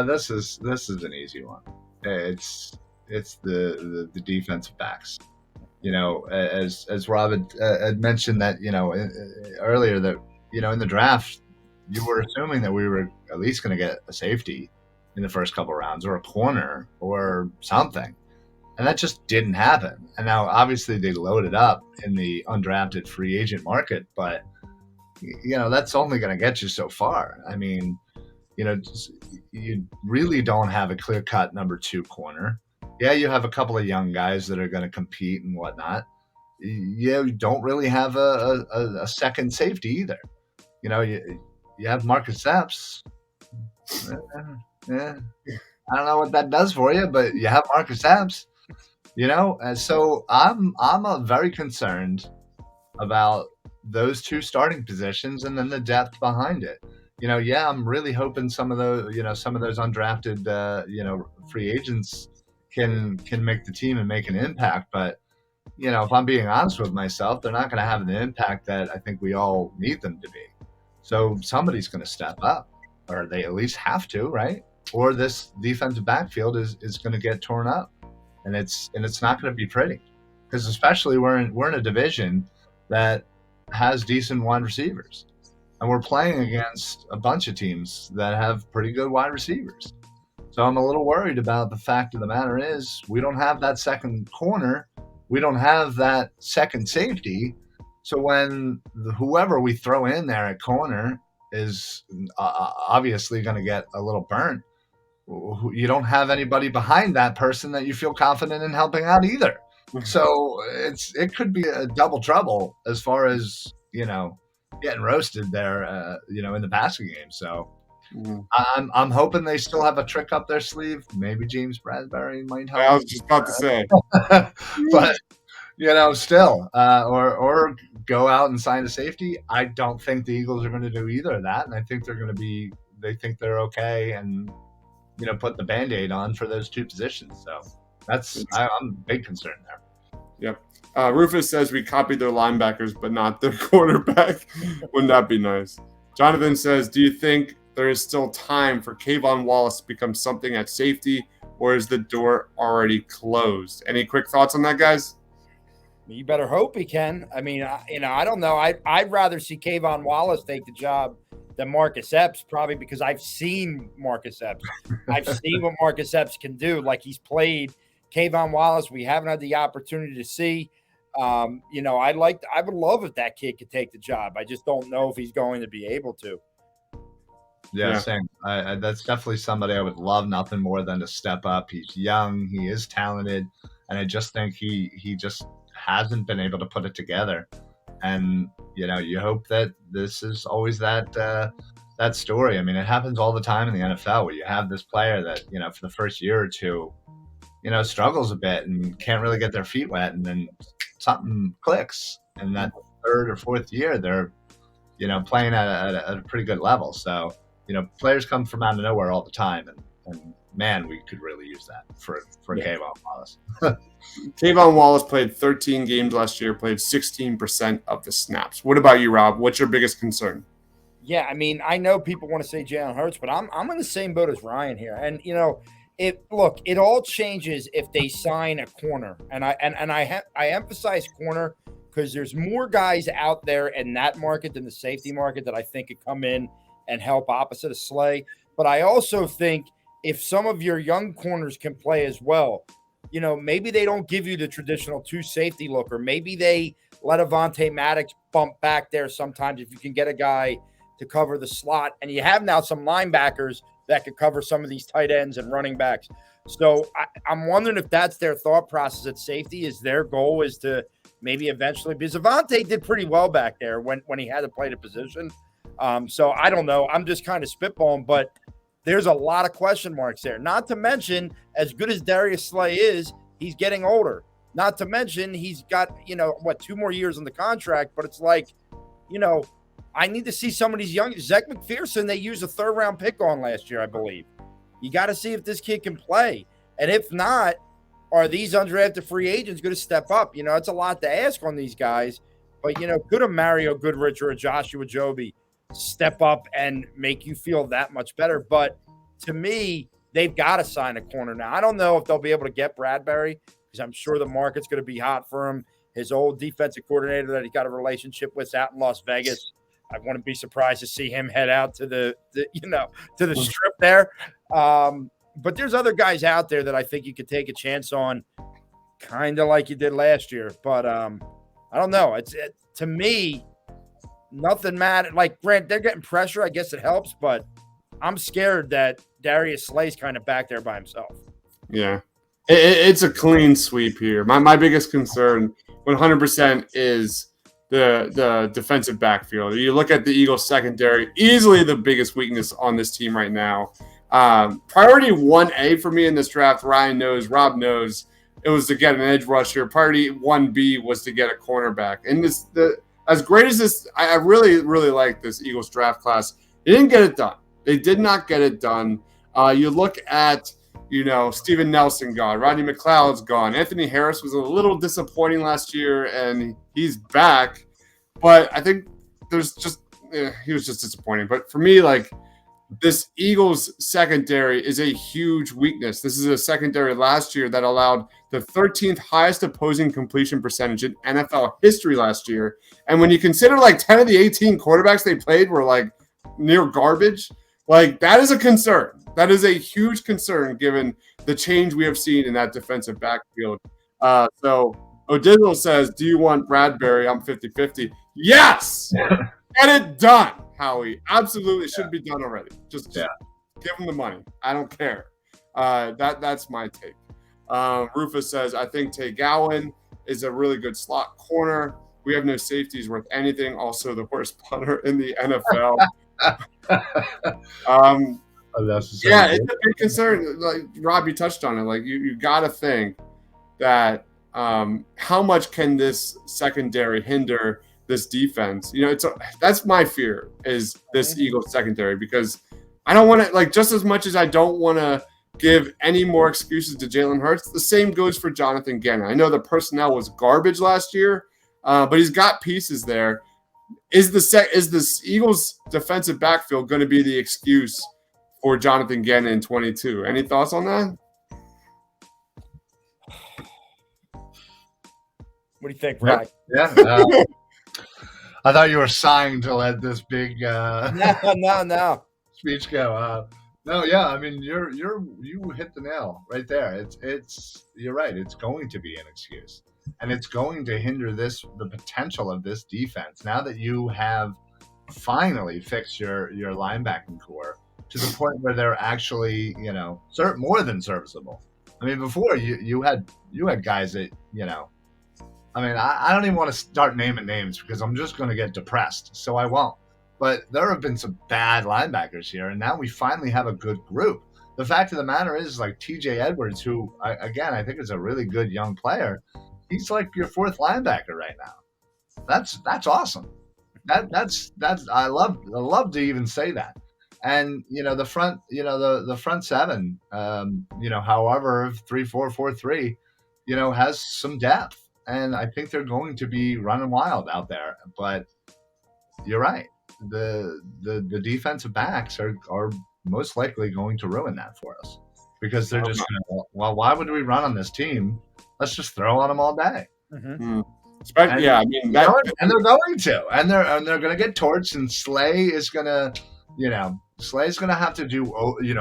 This is an easy one. It's the defensive backs. As Rob had mentioned that earlier that in the draft you were assuming that we were at least going to get a safety in the first couple rounds or a corner or something, and that just didn't happen. And now obviously they loaded up in the undrafted free agent market, but that's only going to get you so far. I mean, you really don't have a clear-cut number 2 corner. Yeah, you have a couple of young guys that are going to compete and whatnot. Yeah, you don't really have a second safety either. You have Marcus Epps. Yeah, I don't know what that does for you, but you have Marcus Epps. And so I'm very concerned about those 2 starting positions and then the depth behind it. I'm really hoping some of those undrafted, free agents can make the team and make an impact. But, if I'm being honest with myself, they're not going to have the impact that I think we all need them to be. So somebody's going to step up, or they at least have to, right? Or this defensive backfield is going to get torn up, and it's not going to be pretty, because especially we're in a division that has decent wide receivers. And we're playing against a bunch of teams that have pretty good wide receivers. So I'm a little worried about the fact of the matter is we don't have that second corner. We don't have that second safety. So when whoever we throw in there at corner is obviously going to get a little burnt, you don't have anybody behind that person that you feel confident in helping out either. So it could be a double trouble as far as, getting roasted there, in the passing game. So I'm hoping they still have a trick up their sleeve. Maybe James Bradbury might help. I was just about to say. But, still, or go out and sign a safety. I don't think the Eagles are going to do either of that. And I think they think they're okay and, put the Band-Aid on for those 2 positions. So I'm a big concern there. Yep. Rufus says we copied their linebackers, but not their quarterback. Wouldn't that be nice? Jonathan says, do you think there is still time for Kayvon Wallace to become something at safety, or is the door already closed? Any quick thoughts on that, guys? You better hope he can. I mean, I don't know. I'd rather see Kayvon Wallace take the job than Marcus Epps, probably because I've seen Marcus Epps. I've seen what Marcus Epps can do. Like, he's played. Kayvon Wallace, we haven't had the opportunity to see. I would love if that kid could take the job. I just don't know if he's going to be able to. Yeah. Same. That's definitely somebody I would love nothing more than to step up. He's young, he is talented, and I just think he just hasn't been able to put it together. And you hope that this is always that story. I mean, it happens all the time in the NFL where you have this player that for the first year or two, struggles a bit and can't really get their feet wet, and then something clicks, and that 3rd or 4th year they're playing at a pretty good level. So players come from out of nowhere all the time, and man, we could really use that for Kayvon Wallace. Kayvon Wallace played 13 games last year, played 16% of the snaps. What about you, Rob? What's your biggest concern? Yeah, I mean, I know people want to say Jalen Hurts, but I'm in the same boat as Ryan here. And it all changes if they sign a corner, and I emphasize corner because there's more guys out there in that market than the safety market that I think could come in and help opposite of Slay. But I also think if some of your young corners can play as well, maybe they don't give you the traditional 2 safety look, or maybe they let Avonte Maddox bump back there sometimes if you can get a guy to cover the slot. And you have now some linebackers that could cover some of these tight ends and running backs. So I'm wondering if that's their thought process at safety, is their goal is to maybe eventually, because Avonte did pretty well back there when he had to play the position. So I don't know. I'm just kind of spitballing, but there's a lot of question marks there. Not to mention, as good as Darius Slay is, he's getting older. Not to mention, he's got, 2 more years on the contract, but it's like, I need to see some of these young. Zach McPherson, they used a 3rd-round pick on last year, I believe. You got to see if this kid can play. And if not, are these undrafted free agents going to step up? It's a lot to ask on these guys. But, could a Mario Goodrich or a Joshua Joby step up and make you feel that much better? But to me, they've got to sign a corner now. I don't know if they'll be able to get Bradbury because I'm sure the market's going to be hot for him. His old defensive coordinator that he got a relationship with out in Las Vegas. I wouldn't be surprised to see him head out to the strip there. But there's other guys out there that I think you could take a chance on, kind of like you did last year. But I don't know. To me, nothing mattered. Like, Grant, they're getting pressure. I guess it helps, but I'm scared that Darius Slay's kind of back there by himself. Yeah. It's a clean sweep here. My biggest concern 100% is the defensive backfield. You look at the Eagles secondary, easily the biggest weakness on this team right now. Priority 1A for me in this draft, Ryan knows, Rob knows, it was to get an edge rusher. Priority 1B was to get a cornerback. And as great as this, I really, really like this Eagles draft class. They didn't get it done. They did not get it done. You look at, Steven Nelson gone, Rodney McLeod's gone. Anthony Harris was a little disappointing last year, and he's back. But I think he was just disappointing. But for me, like, this Eagles secondary is a huge weakness. This is a secondary last year that allowed the 13th highest opposing completion percentage in NFL history last year. And when you consider like 10 of the 18 quarterbacks they played were like near garbage, like, that is a concern. That is a huge concern given the change we have seen in that defensive backfield. So Odizzle says, do you want Bradbury? I'm 50-50. Yes! Get it done, Howie. Absolutely. Should be done already. Just give him the money. I don't care. That's my take. Rufus says, I think Tay Gowan is a really good slot corner. We have no safeties worth anything. Also, the worst punter in the NFL. It's a big concern. Like Rob, you touched on it. Like, you got to think that how much can this secondary hinder this defense? That's my fear, is this Eagles secondary, because I don't want to, like, just as much as I don't want to give any more excuses to Jalen Hurts, the same goes for Jonathan Gannon. I know the personnel was garbage last year, but he's got pieces there. Is this Eagles defensive backfield going to be the excuse for Jonathan Gannon in 22? Any thoughts on that? What do you think, Ryan? Yeah. I thought you were sighing to let this big No. speech go. No, yeah. I mean, you hit the nail right there. You're right. It's going to be an excuse, and it's going to hinder the potential of this defense. Now that you have finally fixed your linebacking core to the point where they're actually, more than serviceable. I mean, before you had guys that, I mean, I don't even want to start naming names because I'm just going to get depressed, so I won't. But there have been some bad linebackers here, and now we finally have a good group. The fact of the matter is, like, TJ Edwards, who, I think is a really good young player, he's like your fourth linebacker right now. That's awesome. That's I love to even say that. And the front, the front seven, however 3-4-4-3, has some depth. And I think they're going to be running wild out there. But you're right. The defensive backs are most likely going to ruin that for us, because they're just going to, well, why would we run on this team? Let's just throw on them all day. Mm-hmm. And, yeah, I mean, and they're going to, and they're going to get torched, and Slay is going to, Slay's going to have to do,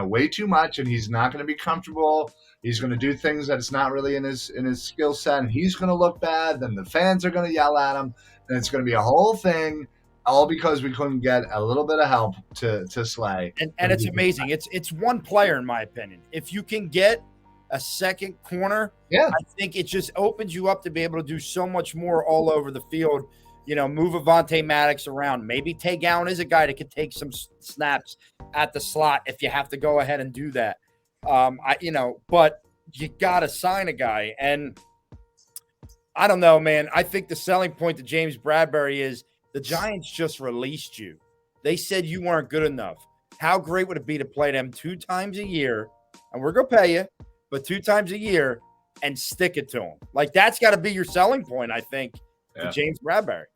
way too much, and he's not going to be comfortable. He's going to do things that's not really in his skill set, and he's going to look bad. Then the fans are going to yell at him, and it's going to be a whole thing, all because we couldn't get a little bit of help to Slay. And it's amazing. It's one player, in my opinion. If you can get a second corner, I think it just opens you up to be able to do so much more all over the field. Move Avonte Maddox around. Maybe Tay Gowan is a guy that could take some snaps at the slot if you have to go ahead and do that. But you got to sign a guy. And I don't know, man. I think the selling point to James Bradbury is the Giants just released you. They said you weren't good enough. How great would it be to play them 2 times a year? And we're going to pay you, but 2 times a year, and stick it to them. Like, that's got to be your selling point, I think, to James Bradbury.